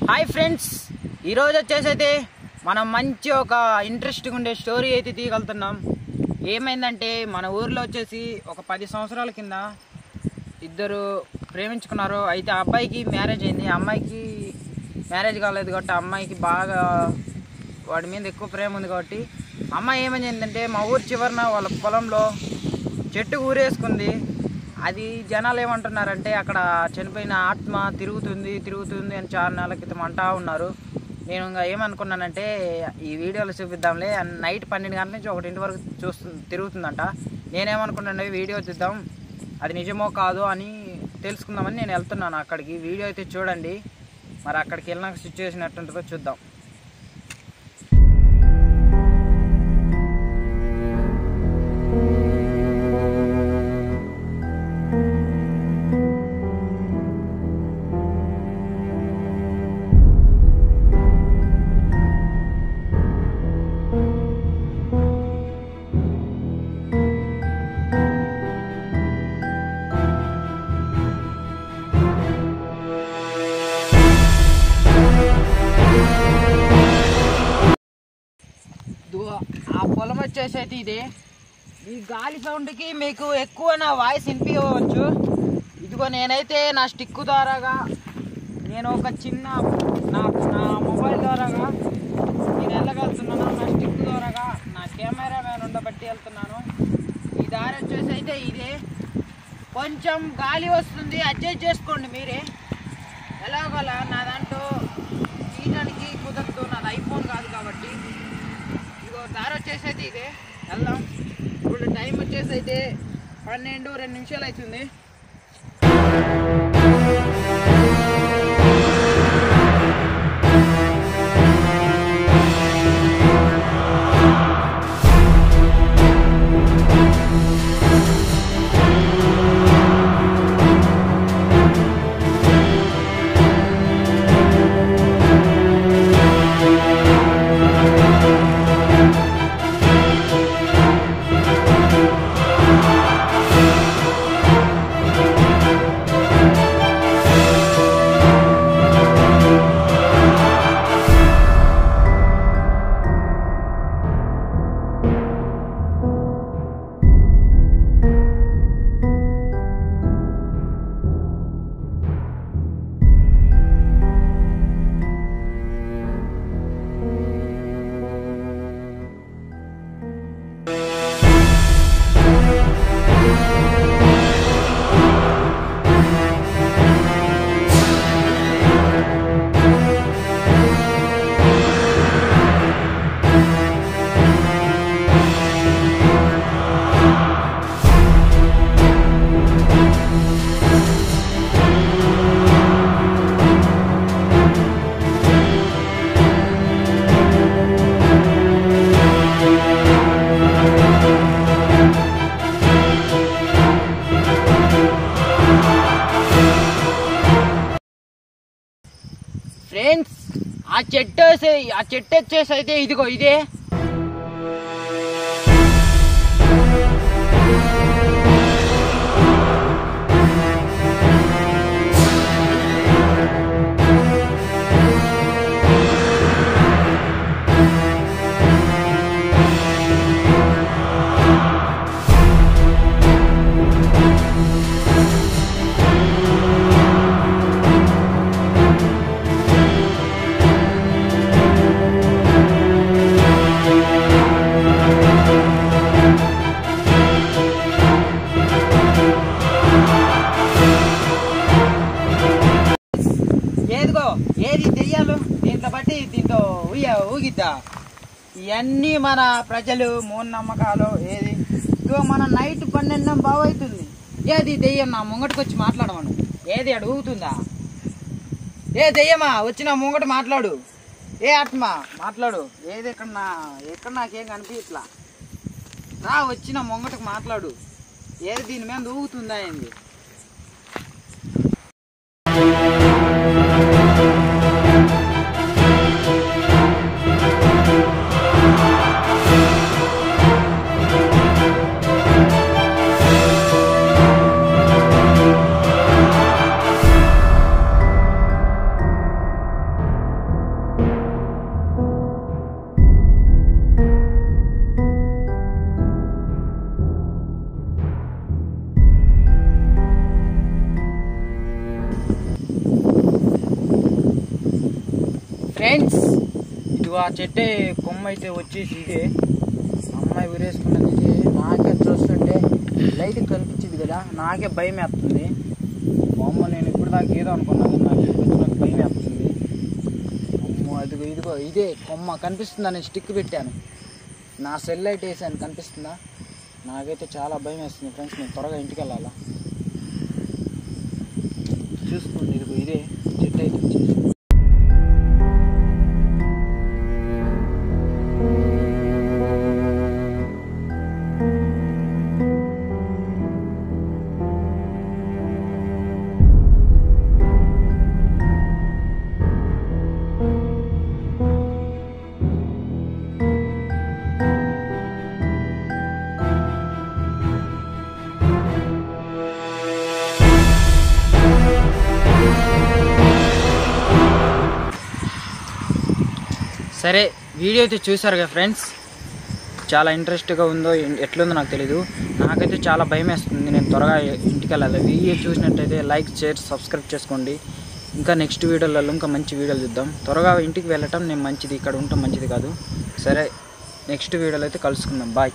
Hi friends, ఈరోజు వచ్చేసైతే మనం మంచి ఒక ఇంట్రెస్టింగ్ ఉండే స్టోరీ అయితే తీయగలుగుతున్నాం. ఏమైందంటే మన ఊర్లో వచ్చేసి ఒక 10 సంవత్సరాల కింద ఇద్దరు ప్రేమించుకున్నారు. అయితే ఆ అబ్బాయికి మ్యారేజ్ అయింది, అమ్మాయికి మ్యారేజ్ కాలేదు కాబట్టి అమ్మాయికి బాగా వాడి మీద ఎక్కువ ప్రేమ ఉంది. కాబట్టి అమ్మాయి ఏమైందంటే మా ఊరు చివరన వాళ్ళ పొలంలో చెట్టు ఊరేసుకుంది. అది జనాలు ఏమంటున్నారంటే అక్కడ చనిపోయిన ఆత్మ తిరుగుతుంది అని చాలా నెలల క్రితం అంటా ఉన్నారు. నేను ఇంకా ఏమనుకున్నానంటే ఈ వీడియోలో చూపిద్దాంలే, నైట్ 12 గంటల నుంచి 1 వరకు తిరుగుతుందంట. నేనేమనుకున్నాను వీడియో చూద్దాం, అది నిజమో కాదో అని తెలుసుకుందామని నేను వెళ్తున్నాను అక్కడికి. వీడియో అయితే చూడండి, మరి అక్కడికి వెళ్ళినాక సిచ్యువేషన్ ఎట్టుంటుందో చూద్దాం. ఆ పొలం వచ్చేసి అయితే ఇదే. ఈ గాలి సౌండ్కి మీకు ఎక్కువ నా వాయిస్ వినిపించవచ్చు. ఇదిగో నేనైతే నా స్టిక్ ద్వారాగా నేను ఒక చిన్న నా మొబైల్ ద్వారాగా నేను వెళ్ళగలుగుతున్నాను. నా స్టిక్ ద్వారాగా నా కెమెరా మ్యాన్ ఉండబట్టి వెళ్తున్నాను. ఈ దారి వచ్చేసి అయితే ఇదే. కొంచెం గాలి వస్తుంది, అడ్జస్ట్ చేసుకోండి మీరే. ఎలాగోలా నా దాంట్లో తీయడానికి కుదరదు, నాది ఐఫోన్ కాదు కాబట్టి. దారి వచ్చేసి అయితే ఇదే, వెళ్దాం. ఇప్పుడు టైం వచ్చేసి అయితే 12:02 అవుతుంది. ఫ్రెండ్స్, ఆ చెట్టు వచ్చేసి అయితే ఇదిగో ఇదే. ఏది దెయ్యాలు దీంట్లో బట్టి దీంతో ఊగిద్దా? ఇవన్నీ మన ప్రజలు మూఢనమ్మకాలు. ఏది ఇదిగో మన నైట్ 12 బాగవుతుంది, ఏది దెయ్యం నా ముంగటికి వచ్చి మాట్లాడమను. ఏది అడు ఊగుతుందా? ఏ దెయ్యమా వచ్చి నా ముంగట మాట్లాడు. ఏ ఆత్మ మాట్లాడు. ఏది ఎక్కడ నాకేం కనిపించట్లా, రా వచ్చి నా ముంగటకు మాట్లాడు. ఏది దీని మీద ఊగుతుందా ఏంది? ఫ్రెండ్స్ ఇది ఆ చెట్టే కొమ్మ అయితే వచ్చేసి ఇదే అమ్మాయి ఊరేసుకున్నది. ఇది నాకే చూస్తుంటే లైట్ కనిపించింది కదా, నాకే భయం వేస్తుంది. అమ్మ నేను ఇప్పుడు దాకా ఏదో అనుకున్నాను, నాకు ఇప్పుడు నాకు భయం వేస్తుంది. అమ్మో అదిగో ఇదిగో ఇదే కొమ్మ కనిపిస్తుందా? నేను స్టిక్ పెట్టాను, నా సెల్ లైట్ వేసాను, కనిపిస్తుందా? నాకైతే చాలా భయం వేస్తుంది ఫ్రెండ్స్. నేను త్వరగా ఇంటికి వెళ్ళాలా. చూసుకోండి ఇదిగో ఇదే చెట్టు అయితే వచ్చేసి. సరే వీడియో అయితే చూసారు కదా ఫ్రెండ్స్, చాలా ఇంట్రెస్ట్గా ఉందో ఎట్లుందో నాకు తెలీదు. నాకైతే చాలా భయం వేస్తుంది, నేను త్వరగా ఇంటికి వెళ్ళాలి. వీడియో చూసినట్టయితే లైక్ షేర్ సబ్స్క్రైబ్ చేసుకోండి. ఇంకా నెక్స్ట్ వీడియోలలో ఇంకా మంచి వీడియోలు చూద్దాం. త్వరగా ఇంటికి వెళ్ళటం నేను మంచిది, ఇక్కడ ఉండటం మంచిది కాదు. సరే నెక్స్ట్ వీడియోలో అయితే కలుసుకుందాం. బాయ్.